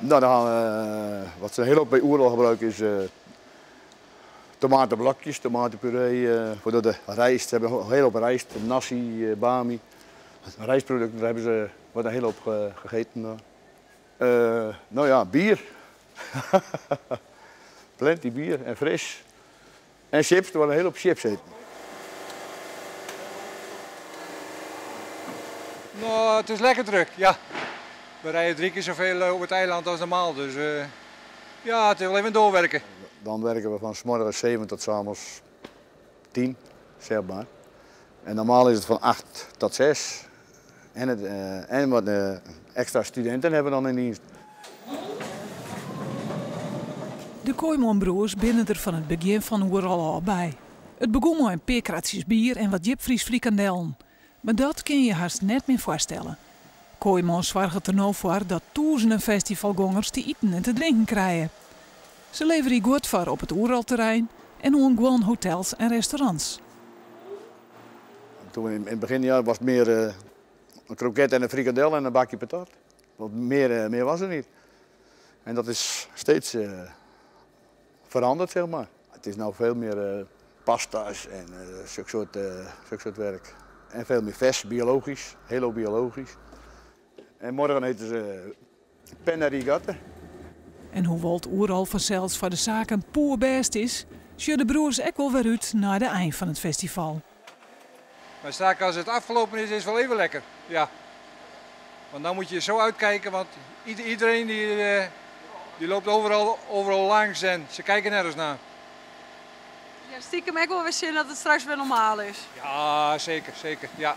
Nou, dan, wat ze heel hoop bij Oerol gebruiken is tomatenblokjes, tomatenpuree, voor de rijst. Ze hebben heel hoop rijst, nasi, bami. Rijstproducten, daar hebben ze wat een hele hoop gegeten. Nou ja, bier. Plenty bier en fris. En chips, er worden een hele hoop chips eten. Nou, het is lekker druk, ja. We rijden 3 keer zoveel op het eiland als normaal, dus ja, het is wel even doorwerken. Dan werken we van 's morgens 7 tot 's avonds 10, zeg maar. En normaal is het van 8 tot 6. En wat extra studenten hebben we dan in dienst. De Kooimanbroers binnen er van het begin van Oerol al bij. Het begon met een paar kratjes bier en wat Jipfries frikandellen. Maar dat kun je haast net meer voorstellen. Kooiman zorgt er nou voor dat duizenden festivalgangers te eten en te drinken krijgen. Ze leveren hier goed voor op het Oerolterrein en ook gewoon hotels en restaurants. Toen in het beginjaar was het meer een kroket en een frikandel en een bakje patat. Want meer was er niet. En dat is steeds veranderd, zeg maar. Het is nu veel meer pasta's en zulke soort werk. En veel meer vers, biologisch, heel biologisch. En morgen eten ze penna rigatta. En hoewel het Oerol vanzelfs voor de zaken poer best is, zien de broers ook wel weer uit naar de eind van het festival. Maar straks als het afgelopen is, is het wel even lekker, ja. Want dan moet je zo uitkijken, want iedereen die loopt overal langs en ze kijken nergens naar. Ja, stiekem ook wel weer zin dat het straks weer normaal is. Ja, zeker, zeker, ja.